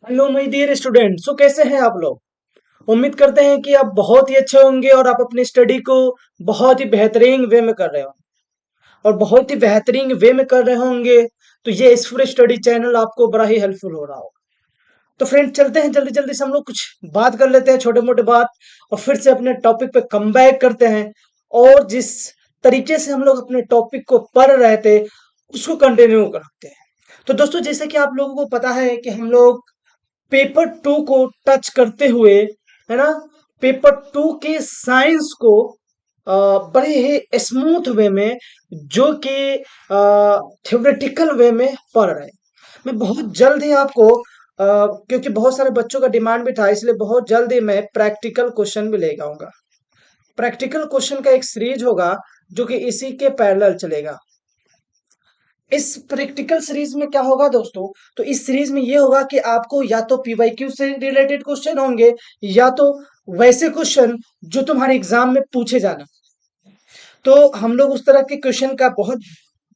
Hello my dear student. कैसे हैं आप लोग? उम्मीद करते हैं कि आप बहुत ही अच्छे होंगे और आप अपनी स्टडी को बहुत ही बेहतरीन वे में कर रहे हो और बहुत ही बेहतरीन वे में कर रहे होंगे। तो ये स्फूर स्टडी चैनल आपको बड़ा ही हेल्पफुल हो रहा होगा। तो फ्रेंड, चलते हैं जल्दी जल्दी से हम लोग कुछ बात कर लेते हैं, छोटे मोटे बात, और फिर से अपने टॉपिक पे कम बैक करते हैं। और जिस तरीके से हम लोग अपने टॉपिक को पढ़ रहे थे उसको कंटिन्यू करते हैं। तो दोस्तों, जैसे कि आप लोगों को पता है कि हम लोग पेपर टू को टच करते हुए, है ना, पेपर टू के साइंस को बड़े ही स्मूथ वे में, जो कि थ्योरेटिकल वे में पढ़ रहे हैं। मैं बहुत जल्द ही आपको क्योंकि बहुत सारे बच्चों का डिमांड भी था, इसलिए बहुत जल्द ही मैं प्रैक्टिकल क्वेश्चन भी लेके आऊंगा। प्रैक्टिकल क्वेश्चन का एक सीरीज होगा जो कि इसी के पैरेलल चलेगा। इस प्रैक्टिकल सीरीज में क्या होगा दोस्तों? तो इस सीरीज में ये होगा कि आपको या तो पीवाईक्यू से रिलेटेड क्वेश्चन होंगे, या तो वैसे क्वेश्चन जो तुम्हारे एग्जाम में पूछे जाना। तो हम लोग उस तरह के क्वेश्चन का बहुत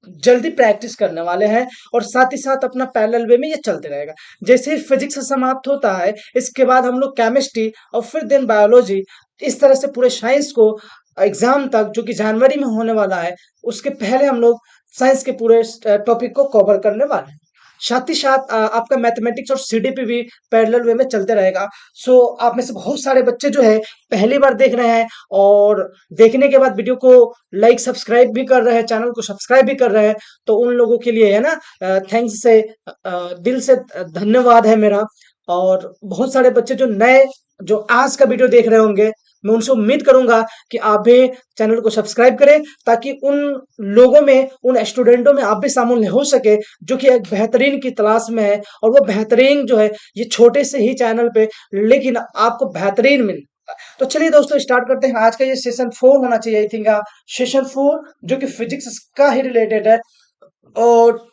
जल्दी प्रैक्टिस करने वाले हैं, और साथ ही साथ अपना पैरेलल वे में ये चलते रहेगा। जैसे ही फिजिक्स समाप्त होता है, इसके बाद हम लोग केमिस्ट्री और फिर देन बायोलॉजी, इस तरह से पूरे साइंस को एग्जाम तक, जो कि जनवरी में होने वाला है, उसके पहले हम लोग साइंस के पूरे टॉपिक को कवर करने वाले हैं। साथ ही साथ आपका मैथमेटिक्स और सीडीपी भी पैरेलल वे में चलते रहेगा। सो आप में से बहुत सारे बच्चे जो है पहली बार देख रहे हैं, और देखने के बाद वीडियो को लाइक सब्सक्राइब भी कर रहे हैं, चैनल को सब्सक्राइब भी कर रहे हैं। तो उन लोगों के लिए, है ना, थैंक्स से, दिल से धन्यवाद है मेरा। और बहुत सारे बच्चे जो नए, जो आज का वीडियो देख रहे होंगे, मैं उनसे उम्मीद करूंगा कि आप भी चैनल को सब्सक्राइब करें, ताकि उन लोगों में, उन स्टूडेंटों में आप भी शामिल हो सके जो कि एक बेहतरीन की तलाश में है। और वो बेहतरीन जो है, ये छोटे से ही चैनल पे, लेकिन आपको बेहतरीन मिल। तो चलिए दोस्तों, स्टार्ट करते हैं। आज का ये सेशन 4 होना चाहिए, आई थिंक सेशन 4, जो कि फिजिक्स का ही रिलेटेड है। और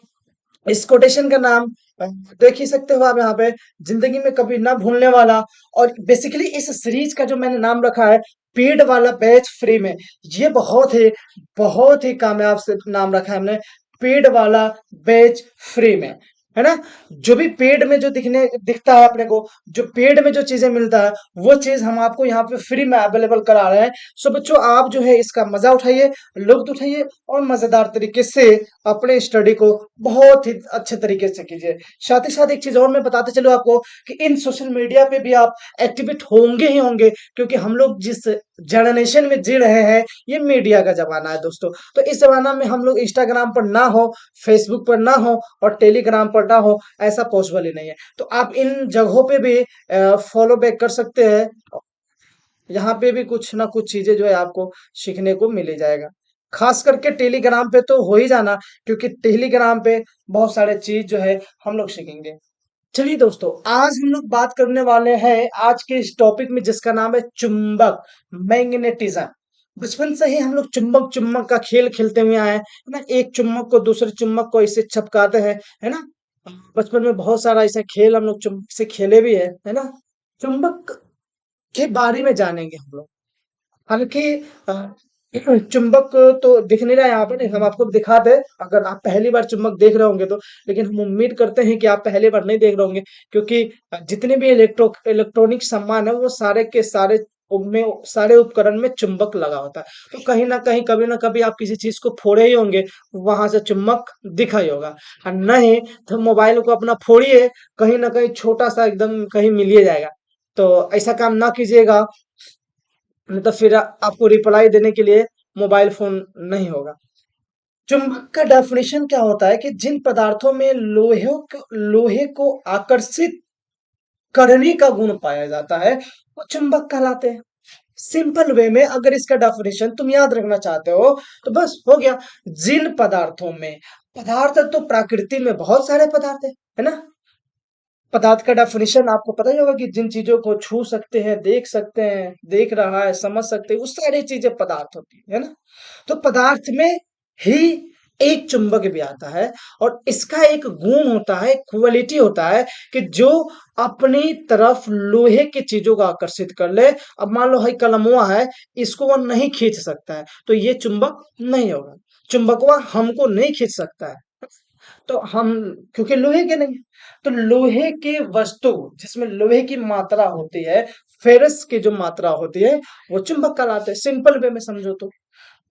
इस कोटेशन का नाम देख ही सकते हो आप यहाँ पे, जिंदगी में कभी ना भूलने वाला। और बेसिकली इस सीरीज का जो मैंने नाम रखा है, पेड वाला बैच फ्री में, ये बहुत ही कामयाब से नाम रखा है हमने, पेड वाला बैच फ्री में। है ना? जो भी पेड में जो दिखता है अपने को, जो पेड में जो चीजें मिलता है, वो चीज हम आपको यहाँ पे फ्री में अवेलेबल करा रहे हैं। सो बच्चों, आप जो है इसका मजा उठाइए, लुत्फ उठाइए, और मजेदार तरीके से अपने स्टडी को बहुत ही अच्छे तरीके से कीजिए। साथ ही साथ एक चीज और मैं बताते चलूं आपको, कि इन सोशल मीडिया पे भी आप एक्टिवेट होंगे ही होंगे, क्योंकि हम लोग जिस जनरेशन में जी रहे हैं, ये मीडिया का जमाना है दोस्तों। तो इस जमाना में हम लोग इंस्टाग्राम पर ना हो, फेसबुक पर ना हो, और टेलीग्राम पर ना हो, ऐसा पॉसिबल ही नहीं है। तो आप इन जगहों पे भी फॉलो बैक कर सकते हैं। यहाँ पे भी कुछ ना कुछ चीजें जो है आपको सीखने को मिल ही जाएगा। खास करके टेलीग्राम पे तो हो ही जाना, क्योंकि टेलीग्राम पे बहुत सारे चीज जो है हम लोग सीखेंगे। चलिए दोस्तों, आज हम लोग बात करने वाले हैं आज के इस टॉपिक में, जिसका नाम है चुंबक, मैग्नेटिज्म। बचपन से ही हम लोग चुंबक चुंबक का खेल खेलते हुए आए हैं, है ना। एक चुंबक को दूसरे चुंबक को इसे चपकाते हैं, है ना। बचपन में बहुत सारा ऐसा खेल हम लोग चुंबक से खेले भी है ना। चुंबक के बारे में जानेंगे हम लोग। हालांकि चुंबक तो दिख नहीं रहा है यहाँ पर, नहीं, हम आपको दिखाते हैं अगर आप पहली बार चुंबक देख रहे होंगे तो। लेकिन हम उम्मीद करते हैं कि आप पहली बार नहीं देख रहे होंगे, क्योंकि जितने भी इलेक्ट्रॉनिक सामान है, वो सारे के सारे उनमें, सारे उपकरण में चुंबक लगा होता है। तो कहीं ना कहीं, कभी ना कभी आप किसी चीज को फोड़े ही होंगे, वहां से चुंबक दिखा ही होगा। और नहीं तो मोबाइल को अपना फोड़िए, कहीं ना कहीं छोटा सा एकदम कहीं मिल ही जाएगा। तो ऐसा काम ना कीजिएगा, नहीं तो फिर आपको रिप्लाई देने के लिए मोबाइल फोन नहीं होगा। चुंबक का डेफिनेशन क्या होता है, कि जिन पदार्थों में लोहे को आकर्षित करने का गुण पाया जाता है, वो चुंबक कहलाते हैं। सिंपल वे में अगर इसका डेफिनेशन तुम याद रखना चाहते हो, तो बस हो गया। जिन पदार्थों में, पदार्थ तो प्रकृति में बहुत सारे पदार्थ है ना। पदार्थ का डेफिनेशन आपको पता ही होगा, कि जिन चीजों को छू सकते हैं, देख सकते हैं, देख रहा है, समझ सकते हैं, उस सारी चीजें पदार्थ होती है ना। तो पदार्थ में ही एक चुंबक भी आता है, और इसका एक गुण होता है, क्वालिटी होता है, कि जो अपनी तरफ लोहे की चीजों को आकर्षित कर ले। अब मान लो है कलमुआ है, इसको वो नहीं खींच सकता है, तो ये चुंबक नहीं होगा। चुंबकवा हमको नहीं खींच सकता है। तो हम क्योंकि लोहे के नहीं है, तो लोहे के वस्तु जिसमें लोहे की मात्रा होती है, फेरस की जो मात्रा होती है, वो चुंबक कहलाते हैं। सिंपल वे में समझो तो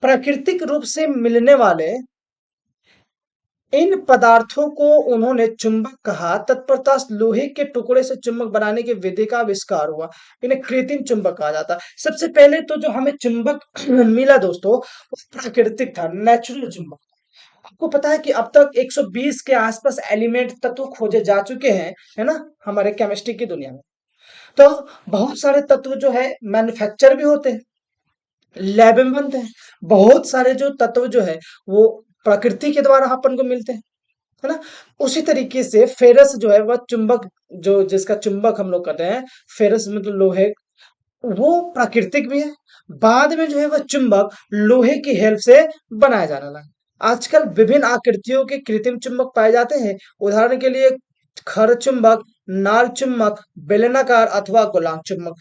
प्राकृतिक रूप से मिलने वाले इन पदार्थों को उन्होंने चुंबक कहा। तत्परता लोहे के टुकड़े से चुंबक बनाने की विधि का आविष्कार हुआ, इन्हें कृत्रिम चुंबक कहा जाता है। सबसे पहले तो जो हमें चुंबक मिला दोस्तों, वो प्राकृतिक था, नेचुरल चुंबक। आपको पता है कि अब तक 120 के आसपास एलिमेंट तत्व खोजे जा चुके हैं, है ना, हमारे केमिस्ट्री की दुनिया में। तो बहुत सारे तत्व जो है मैन्युफैक्चर भी होते हैं, लैब में बनते हैं। बहुत सारे जो तत्व जो है वो प्रकृति के द्वारा अपन को मिलते हैं, है ना। उसी तरीके से फेरस जो है वह चुंबक, जो जिसका चुंबक हम लोग कहते हैं, फेरस मतलब लोहे, वो प्राकृतिक भी है। बाद में जो है वह चुंबक लोहे की हेल्प से बनाया जाने लगा। आजकल विभिन्न आकृतियों के कृत्रिम चुंबक पाए जाते हैं। उदाहरण के लिए खर चुंबक, नाल चुंबक, बेलनाकार अथवा गोलांग चुंबक।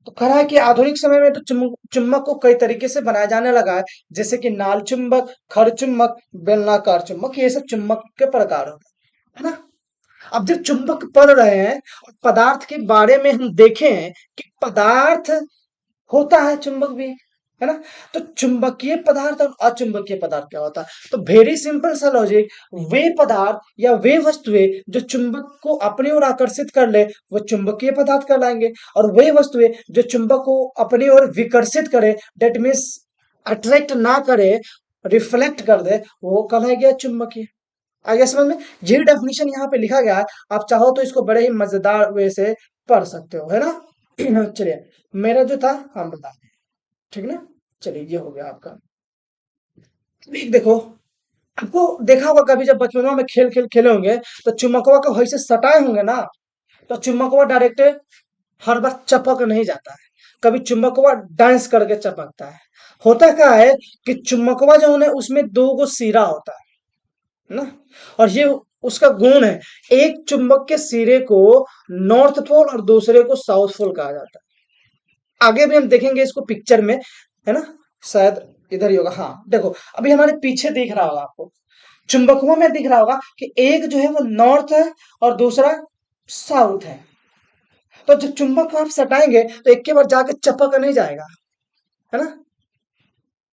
तो कह रहा है कि आधुनिक समय में तो चुंबक चुंबक को कई तरीके से बनाया जाने लगा है, जैसे कि नाल चुंबक, खर चुंबक, बेलनाकार चुंबक, ये सब चुंबक के प्रकार होते हैं, है ना। अब जब चुंबक पढ़ रहे हैं और पदार्थ के बारे में हम देखें कि पदार्थ होता है चुंबक भी, है ना। तो चुंबकीय पदार्थ और अचुंबकीय पदार्थ क्या होता है? तो वेरी सिंपल सा लॉजिक, वे पदार्थ या वे वस्तुएं जो चुंबक को अपनी ओर आकर्षित कर ले, वो चुंबकीय पदार्थ कहलाएंगे। और वे वस्तुएं जो चुंबक को अपनी ओर विकर्षित करे, डेट मीन्स अट्रैक्ट ना करे, रिफ्लेक्ट कर दे, वो कहलाएगा अचुंबकीय। आगे समझ में? यही डेफिनेशन यहाँ पे लिखा गया है। आप चाहो तो इसको बड़े ही मजेदार वे से पढ़ सकते हो, है ना। चलिए, मेरा जो था हम बता दें, ठीक ना। चलिए, ये हो गया आपका। एक देखो, आपको देखा होगा कभी जब बचपनों में खेल खेल खेले होंगे, तो चुम्बकवा को वहीं से सटाए होंगे ना, तो चुम्बकवा डायरेक्ट हर बार चपक नहीं जाता है। कभी चुम्बकवा डांस करके चपकता है। होता क्या है कि चुम्बकवा जो है उसमें दो गो सिरा होता है ना, और ये उसका गुण है। एक चुंबक के सिरे को नॉर्थ पोल और दूसरे को साउथ पोल कहा जाता है। आगे भी हम देखेंगे इसको पिक्चर में, है ना। शायद इधर ही होगा, हाँ देखो, अभी हमारे पीछे दिख रहा होगा आपको, चुंबकों में दिख रहा होगा कि एक जो है वो नॉर्थ है और दूसरा साउथ है। तो जब चुंबक को आप सटाएंगे तो एक के बाद जाके चपक नहीं जाएगा, है ना।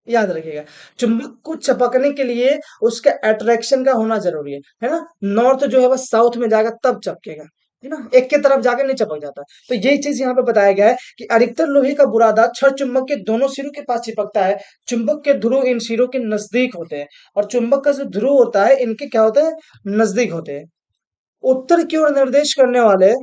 याद रखिएगा, चुंबक को चपकने के लिए उसके अट्रैक्शन का होना जरूरी है ना। नॉर्थ जो है वह साउथ में जाएगा तब चपकेगा, है ना, एक के तरफ जाके नहीं चपक जाता। तो यही चीज यहाँ पे बताया गया है कि अधिकतर लोहे का बुरादा छड़ चुंबक के दोनों सिरों के पास चिपकता है। चुंबक के ध्रुव इन सिरों के नजदीक होते हैं, और चुंबक का जो ध्रुव होता है इनके क्या होते हैं, नजदीक होते हैं। उत्तर की ओर निर्देश करने वाले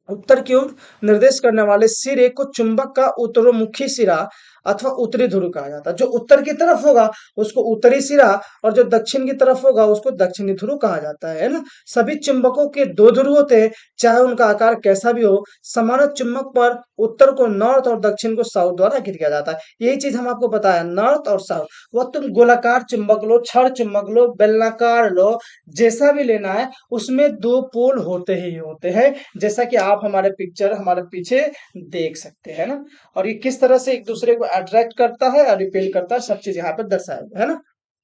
उत्तर की ओर निर्देश करने वाले सिरे को चुंबक का उत्तरोन्मुखी सिरा अथवा उत्तरी ध्रुव कहा जाता है। जो उत्तर की तरफ होगा उसको उत्तरी सिरा, और जो दक्षिण की तरफ होगा उसको दक्षिणी ध्रुव कहा जाता है ना। सभी चुंबकों के दो ध्रुव होते हैं, चाहे उनका आकार कैसा भी हो। समान चुंबक पर उत्तर को नॉर्थ और दक्षिण को साउथ द्वारा इंगित किया जाता है। यही चीज हम आपको बताया, नॉर्थ और साउथ। वह तुम गोलाकार चुंबक लो, छड़ चुंबक लो, बेलनाकार लो, जैसा भी लेना है, उसमें दो पोल होते ही होते हैं, जैसा कि आप हमारे पिक्चर हमारे पीछे देख सकते हैं ना। और ये किस तरह से एक दूसरे को अट्रैक्ट करता है और रिपेल करता है, सब चीज यहाँ पर दर्शाया गया है ना।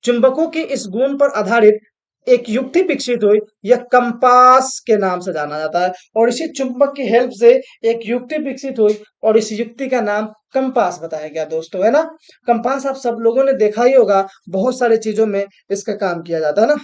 चुंबकों के इस गुण पर आधारित एक युक्ति विकसित हुई, यह कंपास के नाम से जाना जाता है। और इसी चुंबक की हेल्प से एक युक्ति विकसित हुई, और इस युक्ति का नाम कंपास बताया गया दोस्तों, है ना। कंपास आप सब लोगों ने देखा ही होगा, बहुत सारी चीजों में इसका काम किया जाता है ना।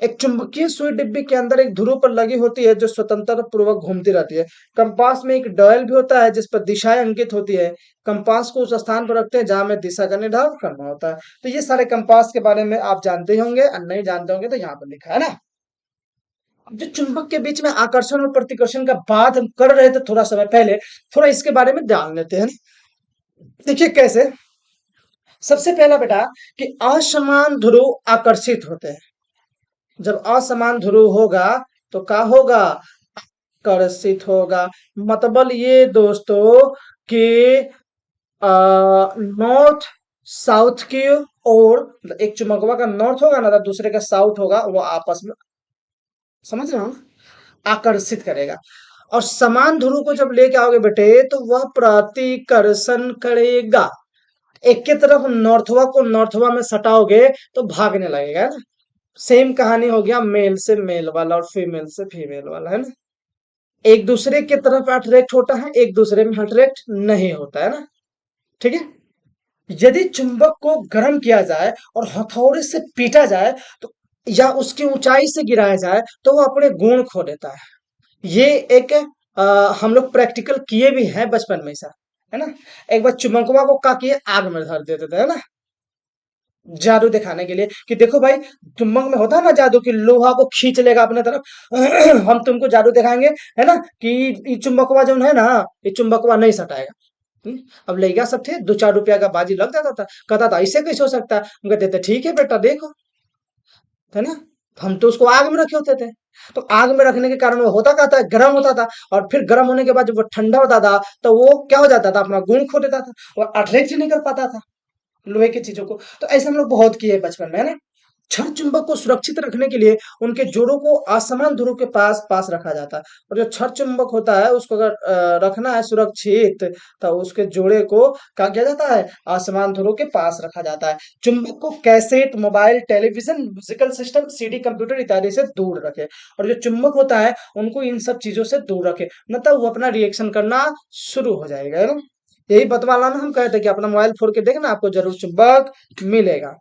एक चुंबकीय सुई डिब्बी के अंदर एक ध्रुव पर लगी होती है जो स्वतंत्र पूर्वक घूमती रहती है। कंपास में एक डायल भी होता है जिस पर दिशाएं अंकित होती है। कंपास को उस स्थान पर रखते हैं जहां में दिशा का निर्धारण करना होता है। तो ये सारे कंपास के बारे में आप जानते ही होंगे, और नहीं जानते होंगे तो यहाँ पर लिखा है ना। अब जो चुंबक के बीच में आकर्षण और प्रतिकर्षण का बात हम कर रहे थे थोड़ा समय पहले, थोड़ा इसके बारे में जान लेते हैं। देखिए कैसे। सबसे पहला बेटा कि असमान ध्रुव आकर्षित होते हैं। जब असमान ध्रुव होगा तो क्या होगा, आकर्षित होगा। मतलब ये दोस्तों कि नॉर्थ साउथ की ओर, एक चुंबकवा का नॉर्थ होगा ना तो दूसरे का साउथ होगा, वो आपस में, समझ रहे हो, आकर्षित करेगा। और समान ध्रुव को जब लेके आओगे बेटे तो वह प्रतिकर्षण करेगा। एक के तरफ नॉर्थवा को नॉर्थवा में सटाओगे तो भागने लगेगा ना। सेम कहानी हो गया मेल से मेल वाला और फीमेल से फीमेल वाला, है ना? एक दूसरे की तरफ अट्रैक्ट होता है, एक दूसरे में अट्रैक्ट नहीं होता, है ना? ठीक है। यदि चुंबक को गर्म किया जाए और हथौड़े से पीटा जाए तो या उसकी ऊंचाई से गिराया जाए तो वो अपने गुण खो देता है। ये एक हम लोग प्रैक्टिकल किए भी हैं बचपन में, ऐसा है ना? एक बार चुंबकवा को का किए आग में धर देते थे, है ना? जादू दिखाने के लिए कि देखो भाई, चुंबक में होता है ना जादू की लोहा को खींच लेगा अपने तरफ। हम तुमको जादू दिखाएंगे, है ना, कि ये चुंबकवा जो है ना, ये चुंबकवा नहीं सटाएगा। हम्म, अब लड़का सब थे, 2-4 रुपया का बाजी लग जाता था। कहता था ऐसे कैसे हो सकता है? हम कहते थे ठीक है बेटा देखो, है ना? हम तो उसको आग में रखे होते थे। तो आग में रखने के कारण वो होता क्या था, गर्म होता था। और फिर गर्म होने के बाद जब वो ठंडा होता था तो वो क्या हो जाता था, अपना गुण खो देता था और अट्रैक्ट नहीं कर पाता था लोहे की चीजों को। तो ऐसे हम लोग बहुत किए बचपन में, है ना? क्षण चुंबक को सुरक्षित रखने के लिए उनके जोड़ों को असमान ध्रुव के पास पास रखा जाता है। और जो क्षण चुंबक होता है उसको अगर रखना है सुरक्षित, तो उसके जोड़े को क्या किया जाता है, असमान ध्रुव के पास रखा जाता है। चुंबक को cassette, mobile, television, musical system, CD, computer इत्यादि से दूर रखे। और जो चुंबक होता है उनको इन सब चीजों से दूर रखे, मतलब वो अपना रिएक्शन करना शुरू हो जाएगा, है ना? यही बतवाना ना हम कहते हैं कि अपना मोबाइल फोड़ के देखना, आपको जरूर चुंबक मिलेगा।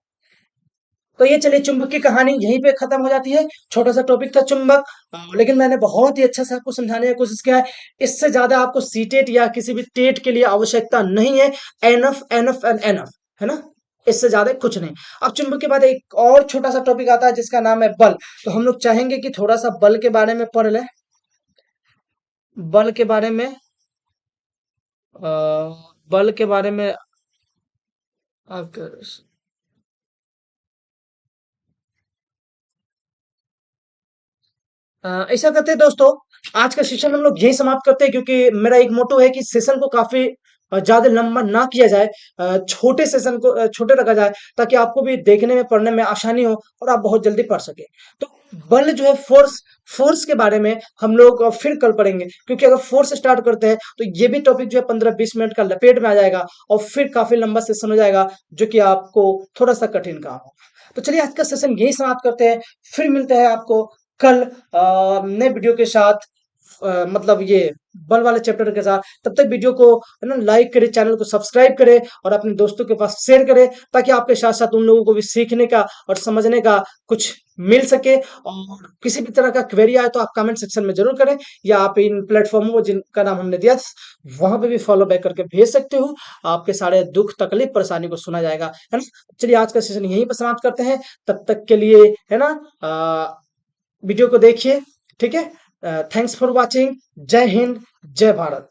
तो ये चलिए, चुंबक की कहानी यहीं पे खत्म हो जाती है। छोटा सा टॉपिक था चुंबक, लेकिन मैंने बहुत ही अच्छा से आपको समझाने की कोशिश किया है। इससे ज्यादा आपको सीटेट या किसी भी टेट के लिए आवश्यकता नहीं है। एनफ एनफ एंड एनफ, है ना? इससे ज्यादा कुछ नहीं। अब चुंबक के बाद एक और छोटा सा टॉपिक आता है जिसका नाम है बल। तो हम लोग चाहेंगे कि थोड़ा सा बल के बारे में पढ़ लें। बल के बारे में, बल के बारे में आप ऐसा करते हैं दोस्तों, आज का सेशन हम लोग यही समाप्त करते हैं, क्योंकि मेरा एक मोटो है कि सेशन को काफी ज्यादा लंबा ना किया जाए। छोटे सेशन को छोटे रखा जाए, ताकि आपको भी देखने में पढ़ने में आसानी हो और आप बहुत जल्दी पढ़ सके। तो बल जो है, फोर्स, फोर्स के बारे में हम लोग फिर कल पढ़ेंगे, क्योंकि अगर फोर्स स्टार्ट करते हैं तो ये भी टॉपिक जो है 15-20 मिनट का लपेट में आ जाएगा और फिर काफी लंबा सेशन हो जाएगा, जो कि आपको थोड़ा सा कठिन काम हो। तो चलिए, आज का सेशन यही समाप्त करते हैं। फिर मिलते हैं आपको कल नए वीडियो के साथ, मतलब ये बल वाले चैप्टर के साथ। तब तक वीडियो को, है ना, लाइक करे, चैनल को सब्सक्राइब करे और अपने दोस्तों के पास शेयर करे, ताकि आपके साथ साथ उन लोगों को भी सीखने का और समझने का कुछ मिल सके। और किसी भी तरह का क्वेरी आए तो आप कमेंट सेक्शन में जरूर करें, या आप इन प्लेटफॉर्मों को जिनका नाम हमने दिया वहां पे भी फॉलो बैक करके भेज सकते हो। आपके सारे दुख तकलीफ परेशानी को सुना जाएगा, है ना? चलिए, आज का सेशन यहीं पर समाप्त करते हैं। तब तक के लिए, है ना, वीडियो को देखिए। ठीक है। Thanks for watching. जय हिंद, जय भारत।